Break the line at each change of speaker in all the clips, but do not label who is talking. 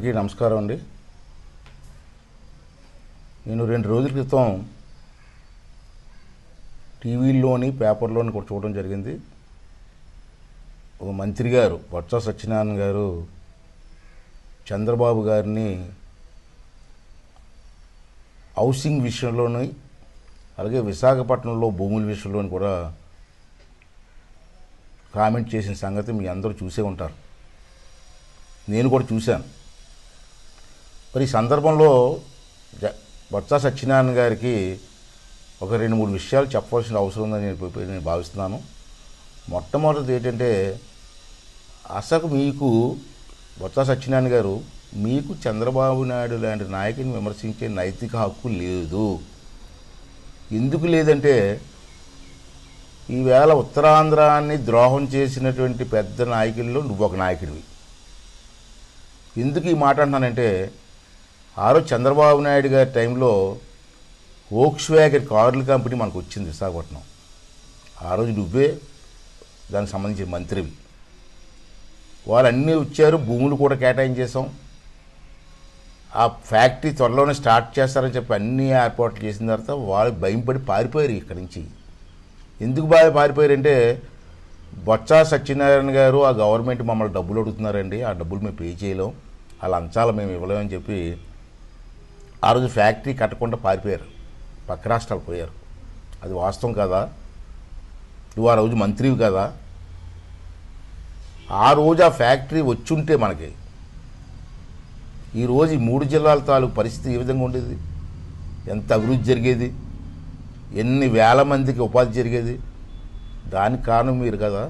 అందరికీ నమస్కారం అండి. నేను 2 రోజుల క్రితం టీవీలోని పేపర్లోని కూడా చూడడం జరిగింది. ఒక మంత్రి గారు బొత్స సత్యనారాయణ గారు చంద్రబాబు గారిని హౌసింగ్ విషయంలోని అలాగే విశాఖపట్నంలో భూముల విషయంలోని కూడా కామెంట్ చేసిన సంగతి మీ అందరూ చూసే ఉంటారు. నేను కూడా చూశాను. మరి ఈ సందర్భంలో బొత్స సత్యనారాయణ గారికి ఒక 2-3 విషయాలు చెప్పవలసిన అవసరం ఉందని నేను భావిస్తున్నాను. మొట్టమొదటిది ఏంటంటే, అసలు మీకు బొత్స సత్యనారాయణ గారు మీకు చంద్రబాబు నాయుడు లాంటి నాయకుని విమర్శించే నైతిక హక్కు లేదు. ఎందుకు లేదంటే, ఈవేళ ఉత్తరాంధ్రాన్ని ద్రోహం చేసినటువంటి పెద్ద నాయకుల్లో నువ్వు ఒక నాయకుడివి. ఎందుకు ఈ మాట అంటున్నానంటే, ఆ రోజు చంద్రబాబు నాయుడు గారి టైంలో వోక్స్వ్యాగన్ కార్ల కంపెనీ మనకు వచ్చింది విశాఖపట్నం. ఆ రోజు నువ్వే దానికి సంబంధించిన మంత్రివి. వాళ్ళన్నీ వచ్చారు, భూములు కూడా కేటాయించేసాం. ఆ ఫ్యాక్టరీ త్వరలోనే స్టార్ట్ చేస్తారని చెప్పి అన్ని ఏర్పాట్లు చేసిన తర్వాత వాళ్ళు భయంపడి పారిపోయారు ఇక్కడి నుంచి. ఎందుకు పారిపోయారంటే, బొత్స సత్యనారాయణ గారు ఆ గవర్నమెంట్ మమ్మల్ని డబ్బులు అడుగుతున్నారండి, ఆ డబ్బులు మేము పే చేయలేం, ఆ లంచాలు మేము ఇవ్వలేమని చెప్పి ఆ రోజు ఫ్యాక్టరీ కట్టకుండా పారిపోయారు, పక్క రాష్ట్రాలు పోయారు. అది వాస్తవం కదా? నువ్వు ఆ రోజు మంత్రివి కదా? ఆ రోజు ఆ ఫ్యాక్టరీ వచ్చుంటే మనకి ఈరోజు ఈ 3 జిల్లాల తాలూకు పరిస్థితి ఏ విధంగా ఉండేది? ఎంత అభివృద్ధి జరిగేది? ఎన్ని వేల మందికి ఉపాధి జరిగేది? దానికి కారణం మీరు కదా.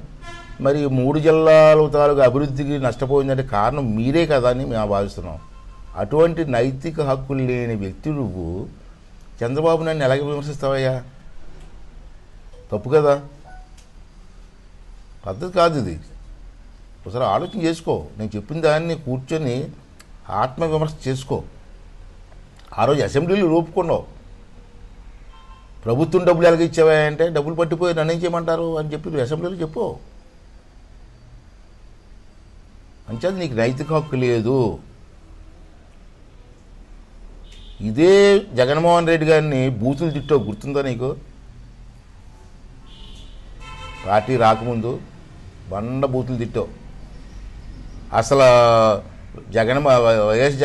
మరి 3 జిల్లాల తాలూకు అభివృద్ధికి నష్టపోయిందంటే కారణం మీరే కదా అని మేము భావిస్తున్నాం. అటువంటి నైతిక హక్కులు లేని వ్యక్తి నువ్వు చంద్రబాబు నాయుడిని ఎలాగ విమర్శిస్తావయ్యా? తప్పు కదా, పద్ధతి కాదు ఇది. ఒకసారి ఆలోచన చేసుకో. నేను చెప్పిన దాన్ని కూర్చొని ఆత్మవిమర్శ చేసుకో. ఆ రోజు అసెంబ్లీలో ఒప్పుకున్నావు. ప్రభుత్వం డబ్బులు ఎలాగ ఇచ్చావా అంటే, డబ్బులు పట్టిపోయి నన్ను ఏం చేయమంటారు అని చెప్పి నువ్వు అసెంబ్లీలో చెప్పు. అంచేది నీకు నైతిక హక్కు లేదు. ఇదే జగన్మోహన్ రెడ్డి గారిని బూతులు తిట్టో గుర్తుందా నీకు? పార్టీ రాకముందు బండ బూతులు తిట్టో. అసలు వైఎస్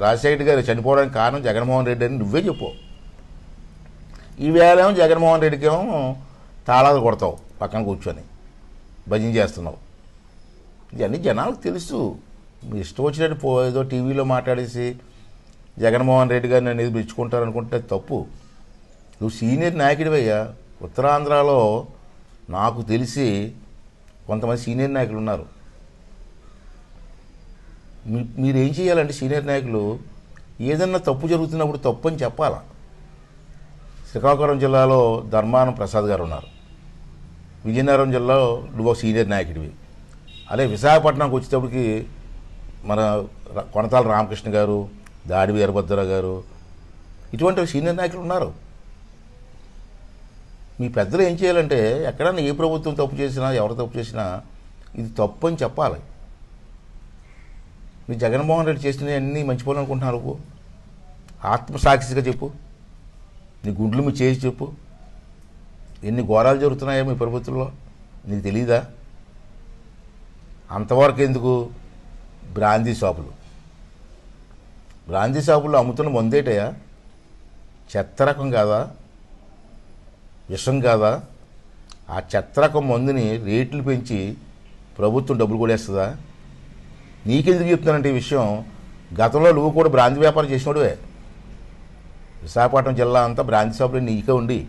రాజశేఖర గారు చనిపోవడానికి కారణం జగన్మోహన్ రెడ్డి అని నువ్వే చెప్పు. ఈవేళేమో జగన్మోహన్ రెడ్డికి ఏమో తాళాలు కొడతావు, పక్కన కూర్చొని భజన చేస్తున్నావు. ఇవన్నీ జనాలకు తెలుసు. మీ ఇష్టం వచ్చినట్టు ఏదో టీవీలో మాట్లాడేసి జగన్మోహన్ రెడ్డి గారిని అనేది మెచ్చుకుంటారనుకుంటే తప్పు. నువ్వు సీనియర్ నాయకుడివయ్యా. ఉత్తరాంధ్రలో నాకు తెలిసి కొంతమంది సీనియర్ నాయకులు ఉన్నారు. మీరేం చేయాలంటే, సీనియర్ నాయకులు ఏదన్నా తప్పు జరుగుతున్నప్పుడు తప్పు అని చెప్పాలా. శ్రీకాకుళం జిల్లాలో ధర్మానం ప్రసాద్ గారు ఉన్నారు. విజయనగరం జిల్లాలో నువ్వు సీనియర్ నాయకుడివి. అలాగే విశాఖపట్నంకి వచ్చేటప్పటికి మన కొనతాల రామకృష్ణ గారు, దాడి వీరభద్ర గారు, ఇటువంటి సీనియర్ నాయకులు ఉన్నారు. మీ పెద్దలు ఏం చేయాలంటే, ఎక్కడన్నా ఏ ప్రభుత్వం తప్పు చేసినా ఎవరు తప్పు చేసినా ఇది తప్పు అని చెప్పాలి. మీ జగన్మోహన్ రెడ్డి చేసినవి అన్నీ మంచిపోవాలనుకుంటున్నారు. నువ్వు ఆత్మసాక్షిగా చెప్పు. నీ గుండ్లు మీ చేసి చెప్పు. ఎన్ని ఘోరాలు జరుగుతున్నాయో మీ ప్రభుత్వంలో నీకు తెలీదా? అంతవరకు ఎందుకు? బ్రాందీ షాపులు అమ్ముతున్న మందేటయా? చెత్త రకం కాదా? విషం కాదా? ఆ చెత్త రకం మందుని రేట్లు పెంచి ప్రభుత్వం డబ్బులు కొడేస్తుందా? నీకెందుకు చెప్తున్నానంటే ఈ విషయం, గతంలో నువ్వు కూడా బ్రాందీ వ్యాపారం చేసినోడువే. విశాఖపట్నం జిల్లా అంతా బ్రాందీ షాపులు నీకే ఉండి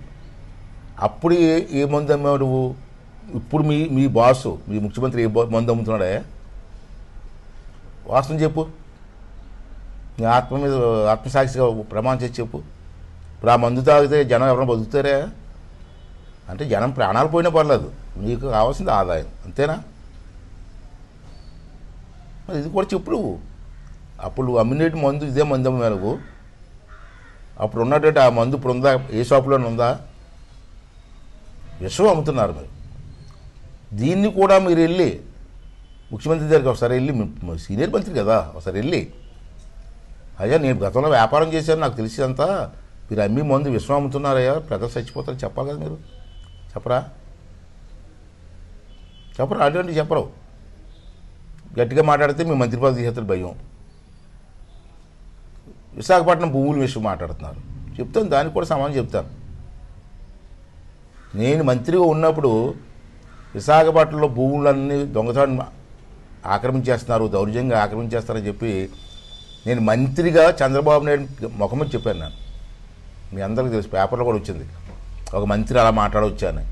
అప్పుడు ఏ మందు అమ్మావు నువ్వు? ఇప్పుడు మీ బాసు, మీ ముఖ్యమంత్రి ఏ మందు అమ్ముతున్నాడే? వాస్తవం చెప్పు. నీ ఆత్మసాక్షిగా ప్రమాణం చేసి చెప్పు. ఇప్పుడు ఆ మందు తాగితే జనం ఎవరైనా బతుకుతారా? అంటే జనం ప్రాణాలు పోయినా పర్లేదు, నీకు కావాల్సింది ఆదాయం, అంతేనా? ఇది కూడా చెప్పు నువ్వు. అప్పుడు నువ్వు అమ్మినేటి మందు ఇదే మందు అమ్మే నువ్వు. అప్పుడు ఉన్నటువంటి ఆ మందు ఇప్పుడు ఉందా? ఏ షాపులోనే ఉందా? విషం అమ్ముతున్నారు మీరు. దీన్ని కూడా మీరు వెళ్ళి ముఖ్యమంత్రి దగ్గరికి ఒకసారి వెళ్ళి, సీనియర్ మంత్రి కదా, ఒకసారి వెళ్ళి అయ్యా నేను గతంలో వ్యాపారం చేశాను, నాకు తెలిసినంతా. మీరు అమ్మి మందు విషం అమ్ముతున్నారయ్యా, ప్రజలు చచ్చిపోతారు చెప్పాలి కదా మీరు. చెప్పరా అటువంటి చెప్పరు. గట్టిగా మాట్లాడితే మీ మంత్రి పదవి తీసేస్తారు భయం. విశాఖపట్నం భూముల విషయం మాట్లాడుతున్నారు, చెప్తాను, దానికి కూడా సమాధానం చెప్తాను. నేను మంత్రిగా ఉన్నప్పుడు విశాఖపట్నంలో భూములన్నీ దొంగతనం ఆక్రమించేస్తున్నారు, దౌర్జన్యంగా ఆక్రమించేస్తారని చెప్పి నేను మంత్రిగా చంద్రబాబు నాయుడు ముఖం మీద చెప్పాను. నేను మీ అందరికీ తెలుసు, పేపర్లో కూడా వచ్చింది, ఒక మంత్రి అలా మాట్లాడవచ్చాను.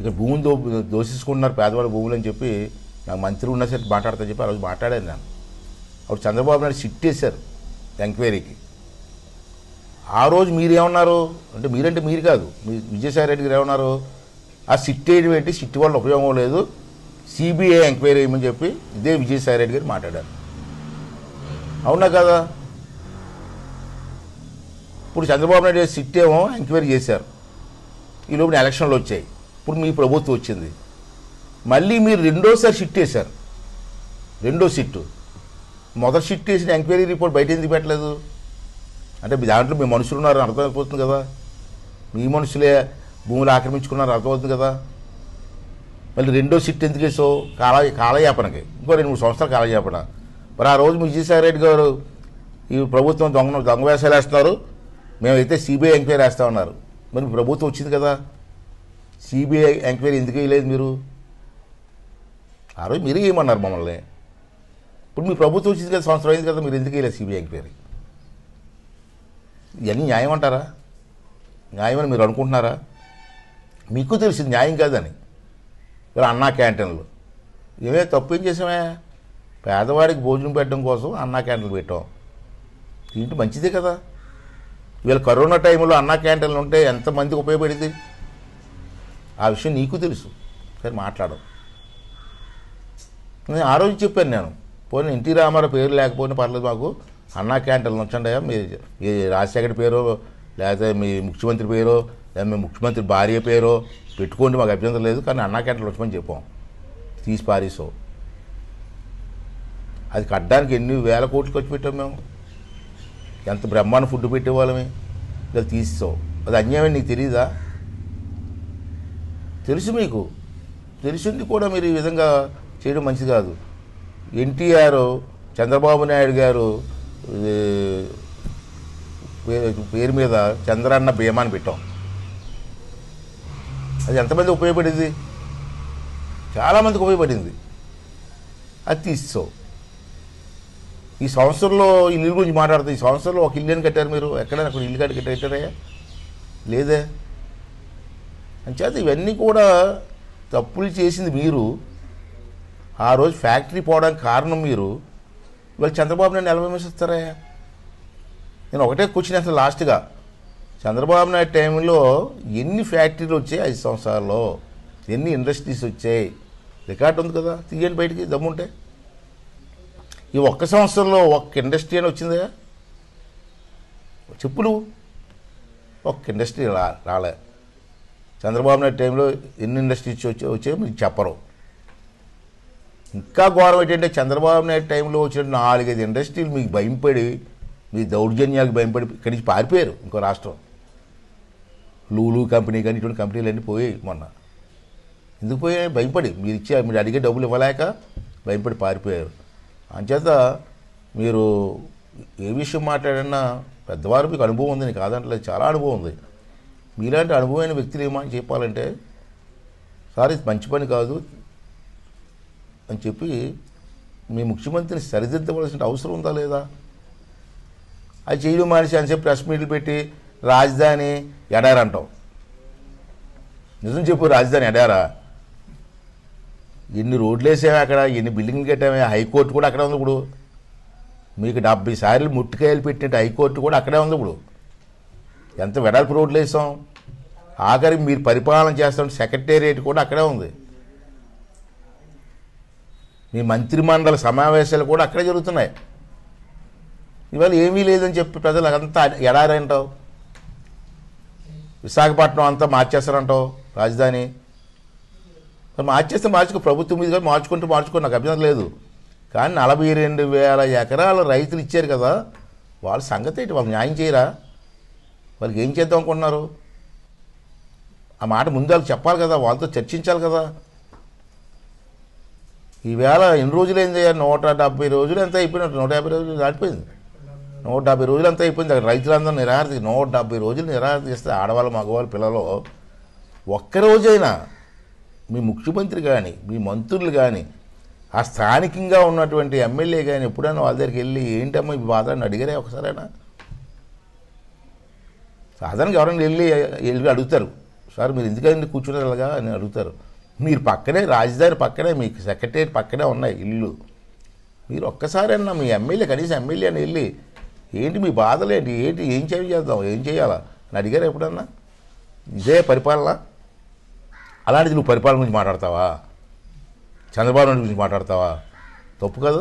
ఇక భూములు దోషించుకుంటున్నారు పేదవాళ్ళ భూములు అని చెప్పి నాకు మంత్రి ఉన్న సరే మాట్లాడతాను చెప్పి ఆ రోజు మాట్లాడాను నేను. అప్పుడు చంద్రబాబు నాయుడు సిట్ చేశారు ఎంక్వైరీకి. ఆ రోజు మీరేమన్నారు అంటే, మీరంటే మీరు కాదు, మీ విజయసాయి రెడ్డి గారు ఏమన్నారు, ఆ సిట్ వేయడం ఏంటి, సిట్ వల్ల ఉపయోగం లేదు, సిబిఐ ఎంక్వైరీ వేయమని చెప్పి ఇదే విజయసాయి రెడ్డి గారు మాట్లాడారు. అవునా కదా? ఇప్పుడు చంద్రబాబు నాయుడు సిట్ ఏమో ఎంక్వైరీ చేశారు, ఈ లోపల ఎలక్షన్లు వచ్చాయి, ఇప్పుడు మీ ప్రభుత్వం వచ్చింది, మళ్ళీ మీరు రెండోసారి సిట్ వేశారు. రెండో సిట్టు, మొదటి సిట్ వేసిన ఎంక్వైరీ రిపోర్ట్ బయట ఎందుకు పెట్టలేదు అంటే దాంట్లో మీ మనుషులు ఉన్నారని అర్థమైపోతుంది కదా, మీ మనుషులే భూములు ఆక్రమించుకున్నారని అర్థమవుతుంది కదా. మళ్ళీ రెండో సిట్ ఎందుకు వేసావు, కాలయాపనకి, ఇంకో 2-3 సంవత్సరాలు కాలయాపన. మరి ఆ రోజు విజయసాయి రెడ్డి గారు ఈ ప్రభుత్వం దొంగ వేషాలు వేస్తున్నారు, మేమైతే సిబిఐ ఎంక్వైరీ వేస్తామన్నారు. మరి ప్రభుత్వం వచ్చింది కదా, సిబిఐ ఎంక్వైరీ ఎందుకు వేయలేదు మీరు? ఆ రోజు మీరే ఏమన్నారు మమ్మల్ని. ఇప్పుడు మీ ప్రభుత్వం వచ్చింది కదా, సంవత్సరం అయింది కదా, మీరు ఎందుకు వేయలేదు సిబిఐ ఎంక్వైరీ? ఇవన్నీ న్యాయం అంటారా? న్యాయమని మీరు అనుకుంటున్నారా? మీకు తెలిసింది న్యాయం కాదని. మీరు అన్నా క్యాంటీన్లు ఏమే తప్పేం చేసామే, పేదవాడికి భోజనం పెట్టడం కోసం అన్నా క్యాంటీన్లు పెట్టాం, దీంట్లో మంచిదే కదా. వీళ్ళ కరోనా టైంలో అన్నా క్యాంటీన్లు ఉంటే ఎంతమందికి ఉపయోగపడింది ఆ విషయం నీకు తెలుసు, సరే మాట్లాడవు. నేను ఆ రోజు చెప్పాను, నేను పోనీ ఎన్టీ రామారావు పేరు లేకపోయినా పర్లేదు, మాకు అన్నా క్యాంటీన్లు ఉంచండి, మీ రాజశేఖర్ పేరు లేకపోతే మీ ముఖ్యమంత్రి పేరు లేదా మీ ముఖ్యమంత్రి భార్య పేరు పెట్టుకోండి, మాకు అభ్యంతరం లేదు, కానీ అన్నా క్యాంటీన్లు వచ్చమని చెప్పాం, తీసి పారేసావు. అది కట్టడానికి ఎన్ని వేల కోట్లు ఖర్చు పెట్టాం మేము, ఎంత బ్రహ్మాండ ఫుడ్ పెట్టేవాళ్ళమే, ఇలా తీసావు. అది అన్యాయం నీకు తెలియదా? తెలుసు, మీకు తెలిసింది కూడా మీరు ఈ విధంగా చేయడం మంచిది కాదు. ఎన్టీఆర్ చంద్రబాబు నాయుడు గారు పేరు మీద చంద్రన్న బీమాని పెట్టాం, అది ఎంతమంది ఉపయోగపడింది? చాలామందికి ఉపయోగపడింది, అది తీసావు. ఈ సంవత్సరంలో ఇల్లు గురించి మాట్లాడుతుంది, ఈ సంవత్సరంలో ఒక ఇల్లు అని కట్టారు మీరు, ఎక్కడైనా అక్కడ ఇల్లు కట్టారయ్యా? లేదే. అంచేత ఇవన్నీ కూడా తప్పులు చేసింది మీరు. ఆ రోజు ఫ్యాక్టరీ పోవడానికి కారణం మీరు. ఇవాళ చంద్రబాబు నాయుడు ఎలా విమర్శిస్తారయ్యా? నేను ఒకటే క్వశ్చన్ అసలు లాస్ట్గా, చంద్రబాబు నాయుడు టైంలో ఎన్ని ఫ్యాక్టరీలు వచ్చాయి 5 సంవత్సరాల్లో, ఎన్ని ఇండస్ట్రీస్ వచ్చాయి, రికార్డు ఉంది కదా, తీయండి బయటికి దమ్ముంటే. ఈ ఒక్క సంవత్సరంలో ఒక్క ఇండస్ట్రీ అని వచ్చిందా చెప్పు నువ్వు? ఒక్క ఇండస్ట్రీ రాలే. చంద్రబాబు నాయుడు టైంలో ఎన్ని ఇండస్ట్రీస్ వచ్చాయో మీకు చెప్పరు. ఇంకా ఘోరం ఏంటంటే చంద్రబాబు నాయుడు టైంలో వచ్చిన 4-5 ఇండస్ట్రీలు మీకు భయపడి, మీ దౌర్జన్యాలకు భయపడి ఇక్కడి నుంచి పారిపోయారు ఇంకో రాష్ట్రం. లూలు కంపెనీ కానీ ఇటువంటి కంపెనీలు అన్నీ పోయాయి మొన్న. ఎందుకు పోయాయి? భయపడి, మీరు అడిగే డబ్బులు ఇవ్వలేక భయపడి పారిపోయారు. అంచేత మీరు ఏ విషయం మాట్లాడినా పెద్దవారు, మీకు అనుభవం ఉంది, నీకు కాదంటలేదు, చాలా అనుభవం ఉంది. మీలాంటి అనుభవమైన వ్యక్తులు ఏమని చెప్పాలంటే, సార్ ఇది మంచి పని కాదు అని చెప్పి మీ ముఖ్యమంత్రిని సరిదిద్దవలసిన అవసరం ఉందా లేదా? అది చేయడం మనిషి అని చెప్పి ప్రెస్ మీట్లు పెట్టి రాజధాని ఎడారంటావు. నిజం చెప్పు, రాజధాని ఎడారా? ఎన్ని రోడ్లు వేసామే అక్కడ, ఎన్ని బిల్డింగ్లు కట్టామే, హైకోర్టు కూడా అక్కడే ఉంది. ఇప్పుడు మీకు 70 సార్లు ముట్టికాయలు పెట్టినట్టు హైకోర్టు కూడా అక్కడే ఉంది. ఇప్పుడు ఎంత వెడల్పు రోడ్లు వేసాం. ఆఖరి మీరు పరిపాలన చేస్తున్న సెక్రటేరియట్ కూడా అక్కడే ఉంది. మీ మంత్రిమండలి సమావేశాలు కూడా అక్కడే జరుగుతున్నాయి. ఇవాళ ఏమీ లేదని చెప్పి ప్రజలు అంతా ఎడారంటావు. విశాఖపట్నం అంతా మార్చేస్తారంటావు రాజధాని. మార్చేస్తే మార్చుకో, ప్రభుత్వం మీద మార్చుకుంటూ నాకు అభ్యంతరం లేదు. కానీ 42,000 ఎకరాలు రైతులు ఇచ్చారు కదా, వాళ్ళ సంగతి ఏంటి? వాళ్ళు న్యాయం చేయరా? వాళ్ళకి ఏం చేద్దాం అనుకుంటున్నారు? ఆ మాట ముందు వాళ్ళకి చెప్పాలి కదా, వాళ్ళతో చర్చించాలి కదా. ఈవేళ ఎన్ని రోజులైంది? 170 రోజులు ఎంత అయిపోయినట్టు, 150 రోజులు దాటిపోయింది. 170 రోజులు అంతా అయిపోయింది. అక్కడ రైతులందరూ నిరాహార 170 రోజులు నిరాహార చేస్తే ఆడవాళ్ళు, మగవాళ్ళు, పిల్లలు ఒక్కరోజైనా మీ ముఖ్యమంత్రి కానీ, మీ మంత్రులు కానీ, ఆ స్థానికంగా ఉన్నటువంటి ఎమ్మెల్యే కానీ ఎప్పుడైనా వాళ్ళ దగ్గరికి వెళ్ళి ఏంటమ్మా ఈ బాధ అని అడిగారే ఒకసారైనా? సాధారణంగా ఎవరైనా వెళ్ళి అడుగుతారు, సార్ మీరు ఎందుకంటే కూర్చున్నారు అలాగా అని అడుగుతారు. మీరు పక్కనే, రాజధాని పక్కనే, మీకు సెక్రటరియట్ పక్కనే ఉన్నాయి ఇల్లు. మీరు ఒక్కసారైనా మీ ఎమ్మెల్యే, కనీసం ఎమ్మెల్యే అని వెళ్ళి ఏంటి మీ బాధలు ఏంటి, ఏం చేద్దాం, ఏం చేయాలా అని అడిగారు ఎప్పుడన్నా? ఇదే పరిపాలన? అలాంటిది నువ్వు పరిపాలన గురించి మాట్లాడతావా? చంద్రబాబు నాయుడు గురించి మాట్లాడతావా? తప్పు కాదు.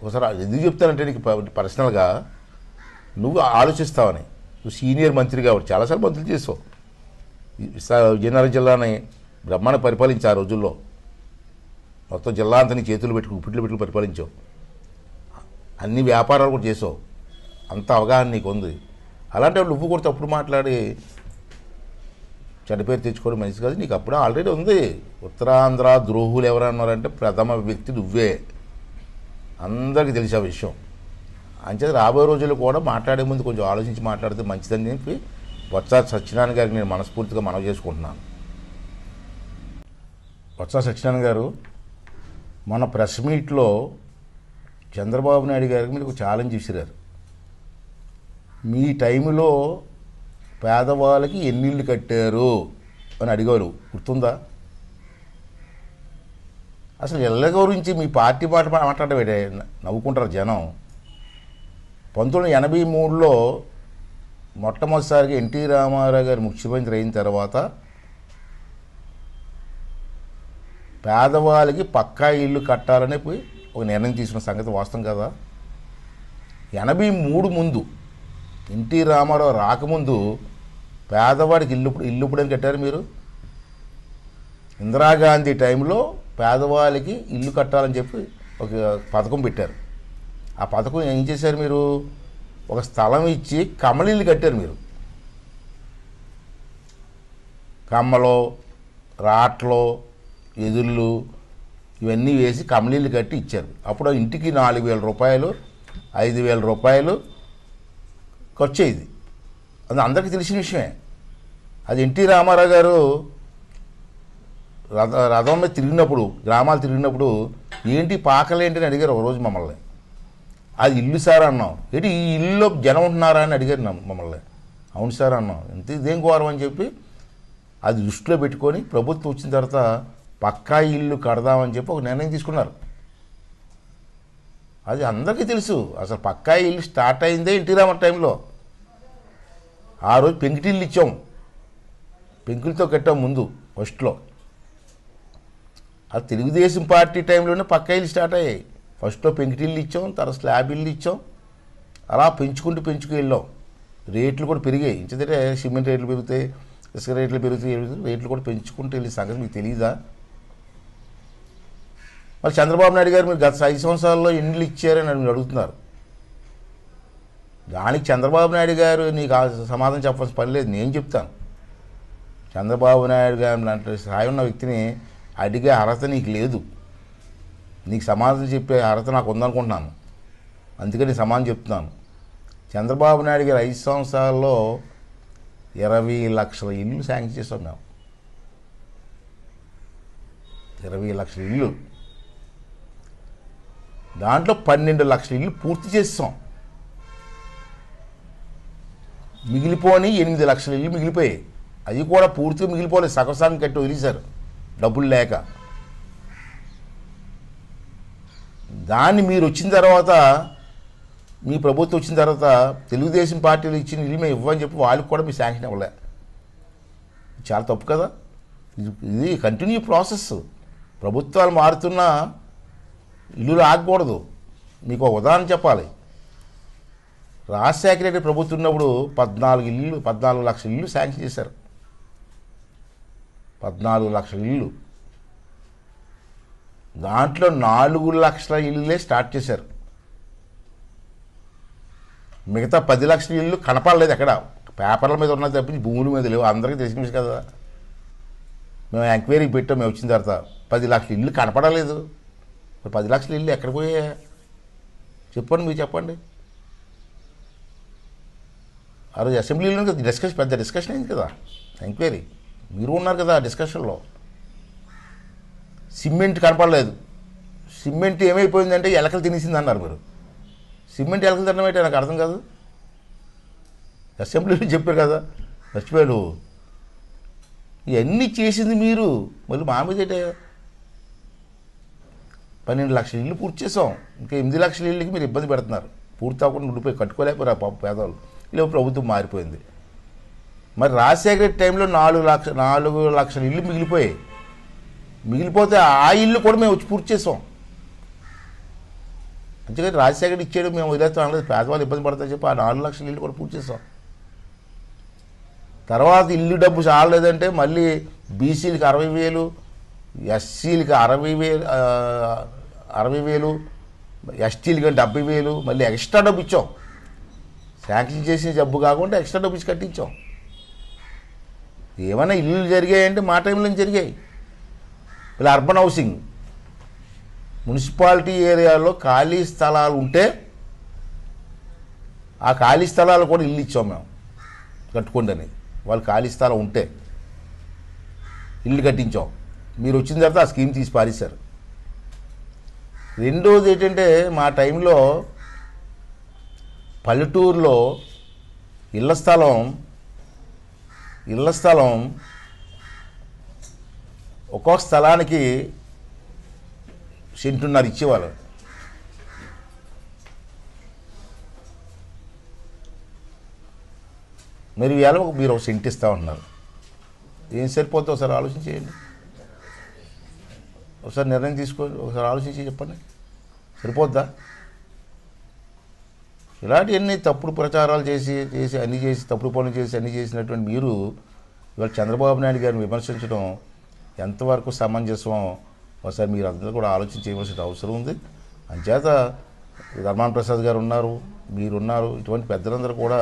ఒకసారి ఎందుకు చెప్తానంటే నీకు పర్సనల్గా నువ్వు ఆలోచిస్తావని. నువ్వు సీనియర్ మంత్రి కాబట్టి చాలాసార్లు మంత్రులు చేసావు. విజయనగరం జిల్లాని బ్రహ్మాండ పరిపాలించి ఆ రోజుల్లో మొత్తం జిల్లా అంతా నీ చేతులు పెట్టుకుని పరిపాలించావు. అన్ని వ్యాపారాలు కూడా చేసావు. అంత అవగాహన నీకు ఉంది. అలాంటి నువ్వు కూడా తప్పుడు మాట్లాడి చెడ్డ పేరు తెచ్చుకోవడం మంచిది కాదు. నీకు అప్పుడే ఆల్రెడీ ఉంది. ఉత్తరాంధ్ర ద్రోహులు ఎవరన్నారంటే ప్రథమ వ్యక్తి నువ్వే. అందరికీ తెలిసే విషయం. అంచేత రాబోయే రోజుల్లో కూడా మాట్లాడే ముందు కొంచెం ఆలోచించి మాట్లాడితే మంచిదని చెప్పి బొత్స సత్యనారాయణ గారికి నేను మనస్ఫూర్తిగా మనవి చేసుకుంటున్నాను. బొత్స సత్యనారాయణ గారు మన ప్రెస్ మీట్లో చంద్రబాబు నాయుడు గారికి మీరు ఒక ఛాలెంజ్ విసిరారు. మీ టైంలో పేదవాళ్ళకి ఎన్ని ఇళ్ళు కట్టారు అని అడిగారు, గుర్తుందా? అసలు ఇళ్ళ గురించి మీ పార్టీ మాట మాట్లాడబెట్టే నవ్వుకుంటారు జనం. 1983లో మొట్టమొదటిసారిగా ఎన్టీ రామారావు గారు ముఖ్యమంత్రి అయిన తర్వాత పేదవాళ్ళకి పక్కా ఇల్లు కట్టాలని పోయి ఒక నిర్ణయం తీసుకున్న సంగతి వాస్తవం కదా. 83 ముందు, ఎన్టీ రామారావు రాకముందు పేదవాడికి ఇల్లు ఇప్పుడని కట్టారు మీరు? ఇందిరాగాంధీ టైంలో పేదవాళ్ళకి ఇల్లు కట్టాలని చెప్పి ఒక పథకం పెట్టారు. ఆ పథకం ఏం చేశారు మీరు? ఒక స్థలం ఇచ్చి కమ్మలిల్లు కట్టారు మీరు. కమ్మలో, రాట్లో, ఎదుళ్ళు ఇవన్నీ వేసి కమ్మలిల్లు కట్టి ఇచ్చారు. అప్పుడు ఇంటికి 4,000 రూపాయలు, 5,000 రూపాయలు ఖర్చు అయ్యేది. అది అందరికీ తెలిసిన విషయమే. అది ఎన్టీ రామారావు గారు రథం మీద తిరిగినప్పుడు, గ్రామాలు తిరిగినప్పుడు ఏంటి పాకలేంటి అని అడిగారు ఒకరోజు మమ్మల్ని. అది ఇల్లు సార్ అన్నాం. ఏంటి ఈ ఇల్లులో జనం ఉంటున్నారా అని అడిగారు మమ్మల్ని. అవును సార్ అన్నాం. ఇదేం ఘోరం అని చెప్పి అది దృష్టిలో పెట్టుకొని ప్రభుత్వం వచ్చిన తర్వాత పక్కా ఇల్లు కడదామని చెప్పి ఒక నిర్ణయం తీసుకున్నారు. అది అందరికీ తెలుసు. అసలు పక్కా ఇల్లు స్టార్ట్ అయిందే ఎన్టీ రామారావు టైంలో. ఆ రోజు పెంకుటిల్లు ఇచ్చాం, పెంకులతో కట్టాం ముందు ఫస్ట్లో. అది తెలుగుదేశం పార్టీ టైంలోనే పక్కా ఇల్లు స్టార్ట్ అయ్యాయి. ఫస్ట్లో పెంకుటిల్లు ఇచ్చాం, తర్వాత స్లాబ్ ఇల్లు ఇచ్చాం. అలా పెంచుకు వెళ్ళాం. రేట్లు కూడా పెరిగాయి. ఎందుకంటే సిమెంట్ రేట్లు పెరుగుతాయి, ఇసుక రేట్లు పెరుగుతాయి, రేట్లు కూడా పెంచుకుంటూ వెళ్ళే సంగతి మీకు తెలియదా? మరి చంద్రబాబు నాయుడు గారు మీరు గత 5 సంవత్సరాల్లో ఎన్ని ఇచ్చారని మీరు అడుగుతున్నారు. దానికి చంద్రబాబు నాయుడు గారు నీకు సమాధానం చెప్పాల్సిన పని లేదు, నేను చెప్తాను. చంద్రబాబు నాయుడు గారు లాంటి స్థాయి ఉన్న వ్యక్తిని అడిగే అర్హత నీకు లేదు. నీకు సమాధానం చెప్పే అర్హత నాకు ఉందనుకుంటున్నాను. అందుకని సమాధానం చెప్తున్నాను. చంద్రబాబు నాయుడు గారు 5 సంవత్సరాల్లో 20 లక్షల ఇల్లు శాంక్షన్ చేస్తాం మేము. 20 లక్షల ఇల్లు. దాంట్లో 12 లక్షల ఇల్లు పూర్తి చేస్తాం. మిగిలిపోని 8 లక్షల ఇల్లు మిగిలిపోయాయి. అది కూడా పూర్తిగా మిగిలిపోలేదు, సగం కట్టి వదిలేశారు డబ్బులు లేక. దాన్ని మీరు వచ్చిన తర్వాత, మీ ప్రభుత్వం వచ్చిన తర్వాత తెలుగుదేశం పార్టీలు ఇచ్చిన ఇల్లు మేము ఇవ్వని చెప్పి వాళ్ళకి కూడా మీ శాంక్షన్ ఇవ్వలే. చాలా తప్పు కదా. ఇది కంటిన్యూ ప్రాసెస్. ప్రభుత్వాలు మారుతున్నా ఇల్లులు ఆగకూడదు. మీకు ఒక ఉదాహరణ చెప్పాలి. రాజశేఖర రెడ్డి ప్రభుత్వం ఉన్నప్పుడు 14 లక్షల ఇల్లు శాంక్షన్ చేశారు. 14 లక్షల ఇల్లు. దాంట్లో 4 లక్షల ఇళ్ళే స్టార్ట్ చేశారు. మిగతా 10 లక్షల ఇళ్ళు కనపడలేదు. ఎక్కడ పేపర్ల మీద ఉన్నది తప్పించి భూముల మీద లేవు. అందరికీ తెలిసిన విషయం కదా. మేము ఎంక్వైరీకి పెట్టాం. మేము వచ్చిన తర్వాత 10 లక్షల ఇళ్ళు కనపడలేదు. 10 లక్షల ఇళ్ళు ఎక్కడ పోయా చెప్పండి, మీరు చెప్పండి. ఆ రోజు అసెంబ్లీలో పెద్ద డిస్కషన్ అయింది కదా, ఎంక్వైరీ. మీరు ఉన్నారు కదా డిస్కషన్లో. సిమెంట్ కనపడలేదు. సిమెంట్ ఏమైపోయిందంటే ఎలకలు తినేసింది అన్నారు మీరు. సిమెంట్ ఎలకలు తినడం ఏంటి నాకు అర్థం కాదు. అసెంబ్లీలో చెప్పారు కదా, మర్చిపోయాడు. ఇవన్నీ చేసింది మీరు, మళ్ళీ మా మీద 12 లక్షల ఇళ్ళు పూర్తి చేసాం. ఇంకా 8 లక్షల ఇళ్ళకి మీరు ఇబ్బంది పెడుతున్నారు. పూర్తి అవ్వకుండా ఉండిపోయి కట్టుకోలేకపోయారు ఆ పేదవాళ్ళు. ఇలా ప్రభుత్వం మారిపోయింది. మరి రాజశేఖర టైంలో 4 లక్షల ఇళ్ళు మిగిలిపోయాయి. మిగిలిపోతే ఆ ఇల్లు కూడా మేము వచ్చి పూర్తి చేసాం. అంతేకాని రాజశేఖర్ ఇచ్చాడు మేము వదిలేస్తాం అనలేదు. పేదవాళ్ళు ఇబ్బంది పడతాయని చెప్పి ఆ 4 లక్షల ఇల్లు కూడా పూర్తి చేసాం. తర్వాత ఇల్లు డబ్బు చాలలేదంటే మళ్ళీ బీసీలకి 60,000, ఎస్సీలకి 60,000, ఎస్టీలకి 70,000 మళ్ళీ ఎక్స్ట్రా డబ్బు ఇచ్చాం. శాంక్షన్ చేసిన జబ్బు కాకుండా ఎక్స్ట్రా డబ్బు ఇచ్చి కట్టించాం. ఏమైనా ఇల్లు జరిగాయంటే మా టైంలో జరిగాయి. ఇలా అర్బన్ హౌసింగ్ మున్సిపాలిటీ ఏరియాలో ఖాళీ స్థలాలు ఉంటే ఆ ఖాళీ స్థలాలు కూడా ఇల్లు ఇచ్చాం మేము కట్టుకోండి అని. వాళ్ళు ఖాళీ స్థలం ఉంటే ఇల్లు కట్టించాం. మీరు వచ్చిన తర్వాత ఆ స్కీమ్ తీసి పారేశారు. రెండోది ఏంటంటే మా టైంలో పల్లెటూరులో ఇళ్ల స్థలం ఒక్కొక్క స్థలానికి సెంటున్నర ఇచ్చేవాళ్ళు. మరి వేళ మీరు ఒక సెంట్ ఇస్తా ఉంటున్నారు. ఏం సరిపోతే ఒకసారి ఆలోచించేయండి. ఒకసారి నిర్ణయం తీసుకోండి. ఒకసారి ఆలోచించి చెప్పండి, సరిపోద్దా? ఇలాంటివన్నీ తప్పుడు ప్రచారాలు చేసి తప్పుడు పనులు చేసి అన్నీ చేసినటువంటి మీరు ఇవాళ చంద్రబాబు నాయుడు గారిని విమర్శించడం ఎంతవరకు సమంజసం ఒకసారి మీరు అందరూ కూడా ఆలోచన చేయవలసిన అవసరం ఉంది. అంచేత ధర్మాన ప్రసాద్ గారు ఉన్నారు, మీరున్నారు, ఇటువంటి పెద్దలందరూ కూడా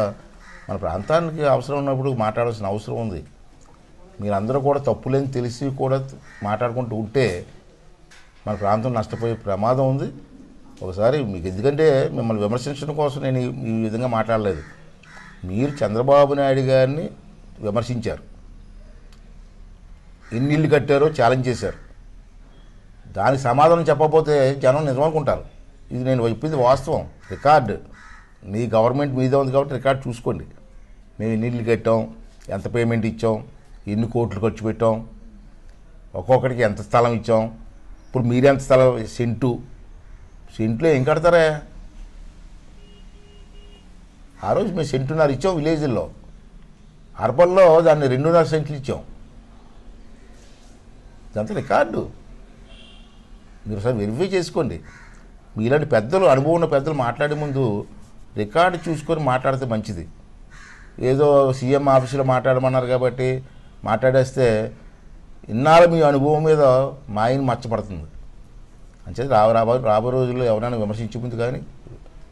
మన ప్రాంతానికి అవసరం ఉన్నప్పుడు మాట్లాడాల్సిన అవసరం ఉంది. మీరందరూ కూడా తప్పులేని తెలిసి కూడా మాట్లాడుకుంటూ ఉంటే మన ప్రాంతం నష్టపోయే ప్రమాదం ఉంది. ఒకసారి మీకు ఎందుకంటే మిమ్మల్ని విమర్శించడం కోసం నేను ఈ విధంగా మాట్లాడలేదు. మీరు చంద్రబాబు నాయుడు గారిని విమర్శించారు. ఎన్ని ఇళ్ళు కట్టారో ఛాలెంజ్ చేశారు. దానికి సమాధానం చెప్పకపోతే జనం నిజమనుకుంటారు. ఇది నేను చెప్పింది వాస్తవం, రికార్డు. మీ గవర్నమెంట్ మీద ఉంది కాబట్టి రికార్డు చూసుకోండి. మేము ఎన్ని ఇళ్ళు కట్టాం, ఎంత పేమెంట్ ఇచ్చాం, ఎన్ని కోట్లు ఖర్చు పెట్టాం, ఒక్కొక్కడికి ఎంత స్థలం ఇచ్చాం. ఇప్పుడు మీరెంత స్థలం, సెంట్లో ఏం కడతారా? ఆ రోజు మేము సెంటున్నర ఇచ్చాం విలేజ్లో. అర్బన్లో దాన్ని 2.5 సెంట్లు ఇచ్చాం. ఇదంతా రికార్డు. మీరు ఒకసారి వెరిఫై చేసుకోండి. మీలాంటి పెద్దలు, అనుభవం ఉన్న పెద్దలు మాట్లాడే ముందు రికార్డు చూసుకొని మాట్లాడితే మంచిది. ఏదో సీఎం ఆఫీసులో మాట్లాడమన్నారు కాబట్టి మాట్లాడేస్తే ఇన్నాళ్ళు మీ అనుభవం మీద మా ఆయన మచ్చపడుతుంది. అంచేది రాబో రోజుల్లో ఎవరైనా విమర్శించే ముందు కానీ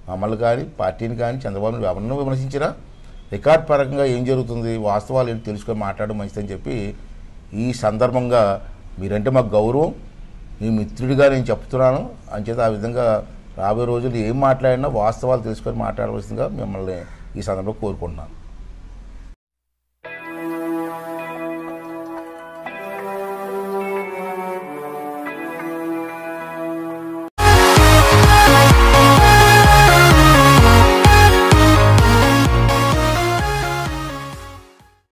మమ్మల్ని కానీ పార్టీని కానీ చంద్రబాబుని ఎవరినో విమర్శించినా రికార్డ్ పరంగా ఏం జరుగుతుంది, వాస్తవాలు ఏంటి తెలుసుకొని మాట్లాడడం మంచిదని చెప్పి ఈ సందర్భంగా మీరంటే మాకు గౌరవం, మీ మిత్రుడిగా నేను చెప్తున్నాను. అంచేత ఆ విధంగా రాబోయే రోజులు ఏం మాట్లాడినా వాస్తవాలు తెలుసుకొని మాట్లాడవలసిందిగా మిమ్మల్ని ఈ సందర్భంగా కోరుకుంటున్నాను.